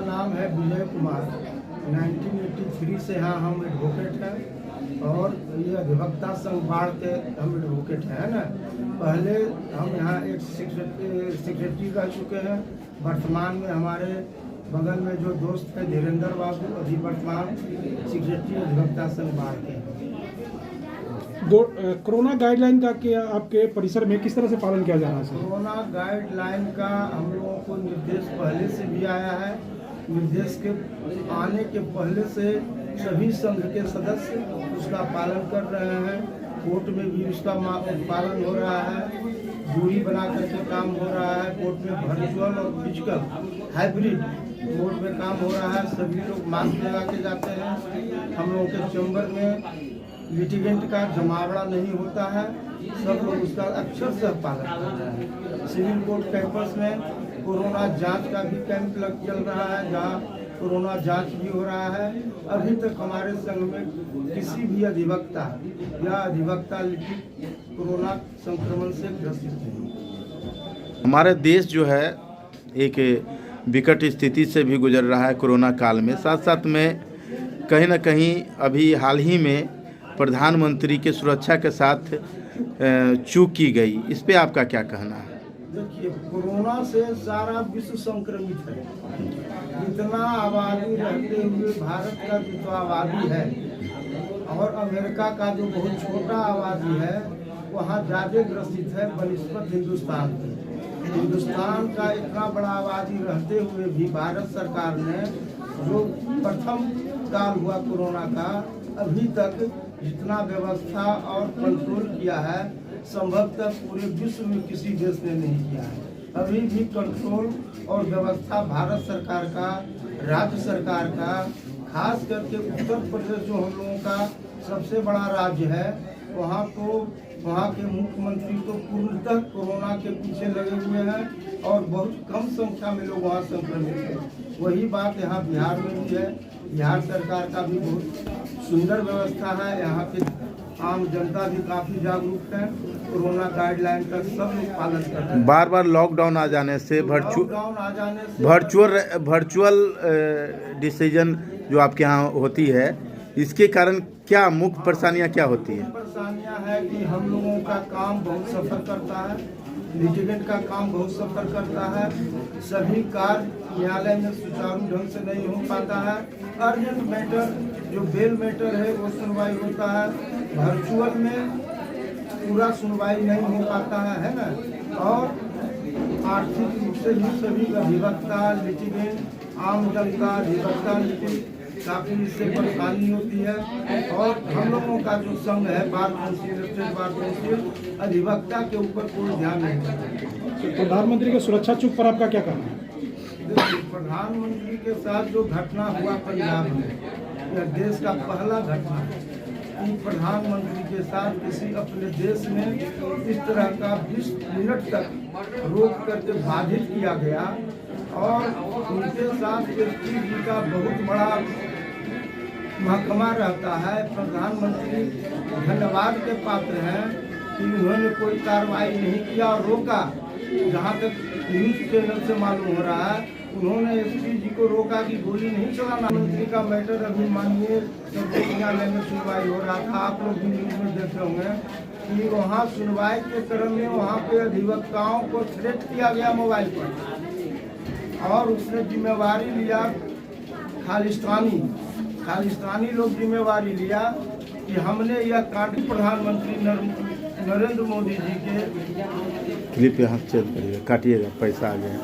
नाम है विजय कुमार। 1983 से यहाँ हम एडवोकेट हैं और ये अधिवक्ता संघ बाढ़ के हम एडवोकेट हैं ना। पहले हम यहाँ एक सेक्रेटरी रह चुके हैं। वर्तमान में हमारे बगल में जो दोस्त है धीरेन्द्र बाबू, अभी वर्तमान सेक्रेटरी अधिवक्ता संघ बाढ़ के हैं। कोरोना गाइडलाइन का क्या आपके परिसर में किस तरह से पालन किया जा रहा है? कोरोना गाइडलाइन का हम लोगों को निर्देश पहले से भी आया है। निर्देश के आने के पहले से सभी संघ के सदस्य उसका पालन कर रहे हैं। कोर्ट में भी उसका पालन हो रहा है। दूरी बना करके काम हो रहा है। कोर्ट में वर्चुअल और फिजिकल हाइब्रिड कोर्ट में काम हो रहा है। सभी लोग मास्क लगा के जाते हैं। हम लोगों के चैम्बर में लिटिगेंट का जमावड़ा नहीं होता है। सब लोग उसका अक्षर से पालन कर रहे हैं। सिविल कोर्ट कैंपस में कोरोना जांच का भी कैंप चल रहा है, जहां कोरोना जांच भी हो रहा है। अभी तक हमारे संघ में किसी भी अधिवक्ता या अधिवक्ता लिपिक कोरोना संक्रमण से ग्रसित नहीं। हमारा देश जो है एक विकट स्थिति से भी गुजर रहा है कोरोना काल में। साथ साथ में कहीं ना कहीं अभी हाल ही में प्रधानमंत्री के सुरक्षा के साथ चूक की गई, इस पे आपका क्या कहना है? देखिए, कोरोना से सारा विश्व संक्रमित है। इतना आबादी रहते हुए भारत का जो आबादी है और अमेरिका का जो बहुत छोटा आबादी है वहाँ ज़्यादा ग्रसित है बनिस्बत हिंदुस्तान के। हिंदुस्तान का इतना बड़ा आबादी रहते हुए भी भारत सरकार ने जो प्रथम काल हुआ कोरोना का, अभी तक जितना व्यवस्था और कंट्रोल किया है संभवतः पूरे विश्व में किसी देश ने नहीं किया है। अभी भी कंट्रोल और व्यवस्था भारत सरकार का, राज्य सरकार का, खास करके उत्तर प्रदेश जो हम लोगों का सबसे बड़ा राज्य है, वहाँ के मुख्यमंत्री तो पूर्णतः कोरोना के पीछे लगे हुए हैं और बहुत कम संख्या में लोग वहाँ संक्रमित हैं। वही बात यहाँ बिहार में भी है। बिहार सरकार का भी बहुत सुंदर व्यवस्था है। यहाँ के आम जनता भी काफ़ी जागरूक है। कोरोना गाइडलाइन का सब लोग पालन कर रहे हैं। बार बार लॉकडाउन आ जाने से वर्चुअल डिसीजन जो आपके यहाँ होती है, इसके कारण क्या मुख्य परेशानियाँ क्या होती हैं? परेशानियाँ है कि हम लोगों का काम बहुत सफर करता है। लिटिगेंट का काम बहुत सफर करता है। सभी कार्य न्यायालय में सुचारू ढंग से नहीं हो पाता है। अर्जेंट मैटर जो बेल मैटर है वो सुनवाई होता है। वर्चुअल में पूरा सुनवाई नहीं हो पाता है ना। और आर्थिक रूप से भी सभी अधिवक्ता, लिटिगेंट, आम जनता, अधिवक्ता, लिटिगेंट काफ़ी इससे परेशानी होती है। और हम लोगों का जो संघ है bar council, state bar council, अधिवक्ता के ऊपर कोई ध्यान नहीं देता। प्रधानमंत्री के सुरक्षा चूक पर आपका क्या कहना है? देखिए, प्रधानमंत्री के साथ जो घटना हुआ पंजाब में, यह देश का पहला घटना है कि प्रधानमंत्री के साथ किसी अपने देश में इस तरह का 20 मिनट तक रोक करके बाधित किया गया। और उनके साथ एसपी जी का बहुत बड़ा महकमा रहता है। प्रधानमंत्री धन्यवाद के पात्र हैं कि उन्होंने कोई कार्रवाई नहीं किया और रोका। जहाँ तक न्यूज़ चैनल से मालूम हो रहा है, उन्होंने एसपी जी को रोका कि गोली नहीं चलाना। मंत्री का मैटर अभी माननीय सर्वोच्च न्यायालय में सुनवाई हो रहा था। आप लोग भी न्यूज़ में देखे होंगे कि वहाँ सुनवाई के क्रम में वहाँ पे अधिवक्ताओं को थ्रेट किया गया मोबाइल पर, और उसने जिम्मेवारी लिया। खालिस्तानी लोग जिम्मेवारी लिया कि हमने यह कांड प्रधानमंत्री नरेंद्र मोदी जी के क्लिप यहाँ चल करिएगा, काटिएगा, पैसा आ गया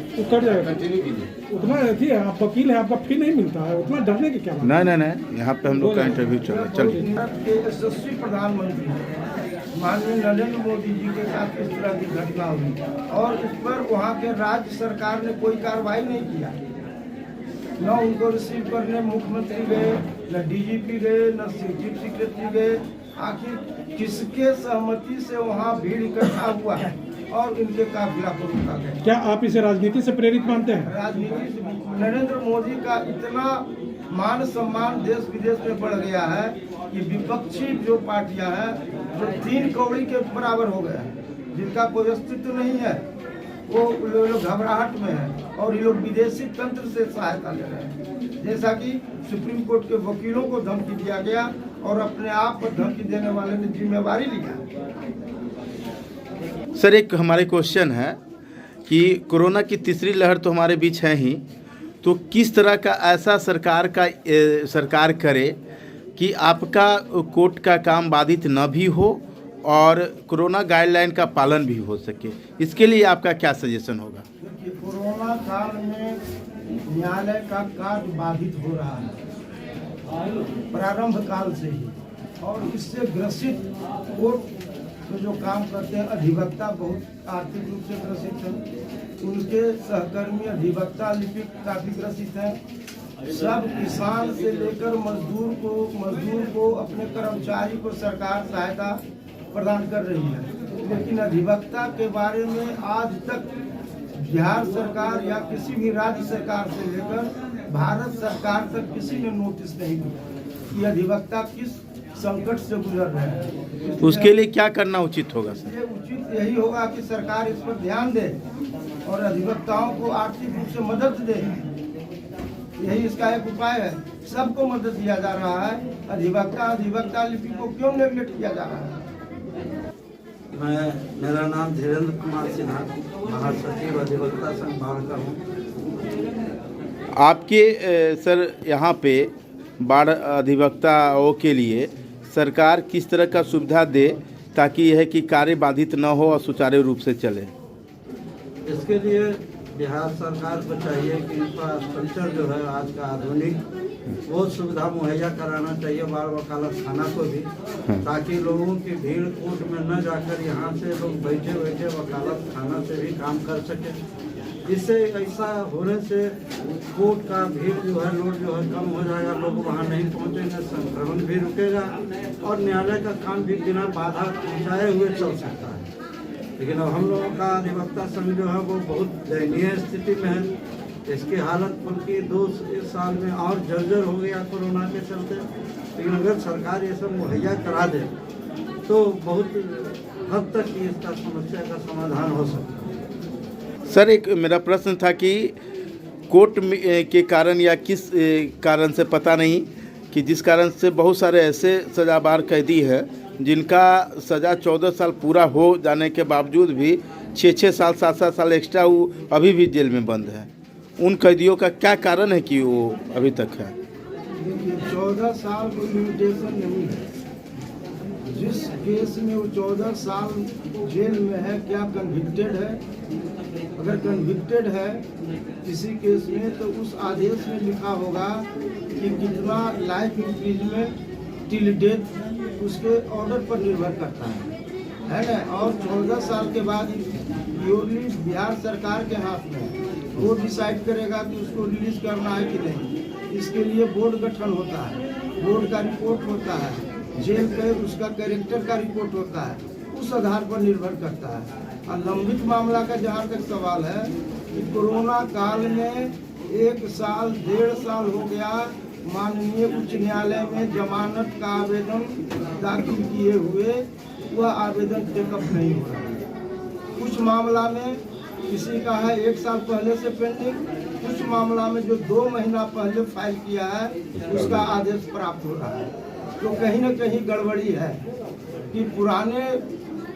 तो कट जाएगा। उतना अथी है, आप वकील है, आपका फी नहीं मिलता है, उतना डरने की क्या? नहीं, यहाँ पे हम लोग का इंटरव्यू चल रहा है। चलिए। यशस्वी प्रधानमंत्री माननीय नरेंद्र मोदी जी के साथ इस तरह की घटना हुई और इस पर वहाँ के राज्य सरकार ने कोई कार्रवाई नहीं किया। न उनको रिसीव करने मुख्यमंत्री गए, न डीजीपी गए, न चीफ सेक्रेटरी गए। आखिर किसके सहमति से वहाँ भीड़ इकट्ठा हुआ है और इनके काफिला को रोका गया? क्या आप इसे राजनीति से प्रेरित मानते हैं? राजनीति से नरेंद्र मोदी का इतना मान सम्मान देश विदेश में बढ़ गया है कि विपक्षी जो पार्टियां हैं जो 3 कौड़ी के बराबर हो गए हैं, जिनका कोई अस्तित्व नहीं है, वो लोग घबराहट में है और ये लोग विदेशी तंत्र से सहायता ले रहे हैं। जैसा कि सुप्रीम कोर्ट के वकीलों को धमकी दिया गया और अपने आप पर धमकी देने वाले ने जिम्मेवारी लिया। सर, एक हमारे क्वेश्चन है कि कोरोना की तीसरी लहर तो हमारे बीच है ही, तो किस तरह का ऐसा सरकार करे कि आपका कोर्ट का काम बाधित न भी हो और कोरोना गाइडलाइन का पालन भी हो सके, इसके लिए आपका क्या सजेशन होगा? देखिए, कोरोना काल में न्यायालय का कार्य बाधित हो रहा है प्रारंभ काल से ही, और इससे ग्रसित कोर्ट में जो काम करते हैं अधिवक्ता बहुत आर्थिक रूप से ग्रसित हैं, उनके सहकर्मी अधिवक्ता लिपिक काफी ग्रसित हैं। सब किसान से लेकर मजदूर को अपने कर्मचारी को सरकार सहायता प्रदान कर रही है, लेकिन अधिवक्ता के बारे में आज तक बिहार सरकार या किसी भी राज्य सरकार से लेकर भारत सरकार तक किसी ने नोटिस नहीं दिया कि अधिवक्ता किस संकट से गुजर रहे हैं। उसके लिए क्या करना उचित होगा सर? उचित यही होगा कि सरकार इस पर ध्यान दे और अधिवक्ताओं को आर्थिक रूप से मदद दे। यही इसका एक उपाय है। सबको मदद दिया जा रहा है, अधिवक्ता लिपि को क्यों नेग्लेक्ट किया जा रहा है? मेरा नाम धीरेन्द्र कुमार सिन्हा, महासचिव अधिवक्ता संघ बाढ़ का हूँ। आपके सर यहाँ पे बाढ़ अधिवक्ताओं के लिए सरकार किस तरह का सुविधा दे ताकि यह कि कार्य बाधित न हो और सुचारू रूप से चले? इसके लिए बिहार सरकार को चाहिए कि इंफ्रास्ट्रक्चर जो है आज का आधुनिक वो सुविधा मुहैया कराना चाहिए बाढ़ वकालत थाना को भी, ताकि लोगों की भीड़ कोर्ट में न जाकर यहाँ से लोग बैठे बैठे वकालत थाना से भी काम कर सके। इससे ऐसा होने से कोर्ट का भीड़ जो है लोड जो है कम हो जाएगा, लोग वहाँ नहीं पहुँचेंगे, संक्रमण भी रुकेगा और न्यायालय का काम भी बिना बाधा पहुँचाए हुए चल सकता है। लेकिन अब हम लोगों का अधिवक्ता संघ जो है वो बहुत दयनीय स्थिति में है। इसकी हालत बल्कि 2 साल में और जर्जर हो गया कोरोना के चलते। लेकिन अगर सरकार ये सब मुहैया करा दे तो बहुत हद तक इसका समस्या का समाधान हो सकता है। सर, एक मेरा प्रश्न था कि कोर्ट के कारण या किस कारण से पता नहीं कि जिस कारण से बहुत सारे ऐसे सजाबार कैदी है जिनका सज़ा 14 साल पूरा हो जाने के बावजूद भी 6-6 साल 7-7 साल एक्स्ट्रा वो अभी भी जेल में बंद है। उन कैदियों का क्या कारण है कि वो अभी तक है? 14 साल कोई लिमिटेशन नहीं है। जिस केस में वो 14 साल जेल में है, क्या कन्विक्टेड है? अगर कन्विक्टेड है किसी केस में तो उस आदेश में लिखा होगा कि कितना लाइफ इम्प्रिजमेंट टिल डेथ उसके ऑर्डर पर निर्भर करता है ना। और 14 साल के बाद प्योरली बिहार सरकार के हाथ में, वो डिसाइड करेगा कि उसको रिलीज करना है कि नहीं। इसके लिए बोर्ड गठन होता है, बोर्ड का रिपोर्ट होता है, जेल के उसका कैरेक्टर का रिपोर्ट होता है, उस आधार पर निर्भर करता है। और लंबित मामला का जहाँ तक सवाल है कि कोरोना काल में 1 साल 1.5 साल हो गया माननीय उच्च न्यायालय में जमानत का आवेदन दाखिल किए हुए, वह आवेदन टेकअप नहीं हो रहा है। कुछ मामला में किसी का है 1 साल पहले से पेंडिंग, कुछ मामला में जो 2 महीना पहले फाइल किया है उसका आदेश प्राप्त हो रहा है। तो कहीं न कहीं गड़बड़ी है कि पुराने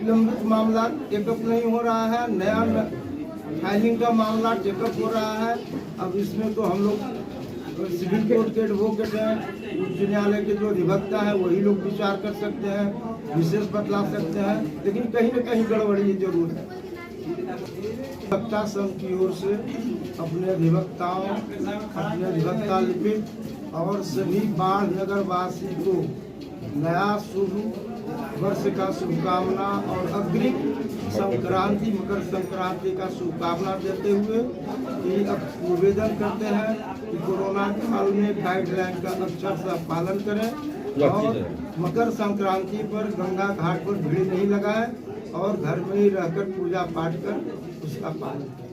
लंबित मामला टेकअप नहीं हो रहा है, नया फाइलिंग का मामला टेकअप हो रहा है। अब इसमें तो हम लोग सिविल कोर्ट के एडवोकेट हैं, उच्च न्यायालय के जो अधिवक्ता है वही लोग विचार कर सकते हैं, विशेष बतला सकते हैं, लेकिन कहीं न कहीं गड़बड़ी जरूर है। अधिवक्ता संघ की ओर से अपने अधिवक्ताओं, अपने अधिवक्ता लिपिक और सभी बाढ़ नगर वासी को नया शुभ वर्ष का शुभकामना और अग्रिम संक्रांति मकर संक्रांति का शुभकामना देते हुए निवेदन करते हैं कि कोरोना काल में गाइडलाइन का अक्षरशः पालन करें और मकर संक्रांति पर गंगा घाट पर भीड़ नहीं लगाएं और घर में ही रहकर पूजा पाठ कर उसका पालन करें।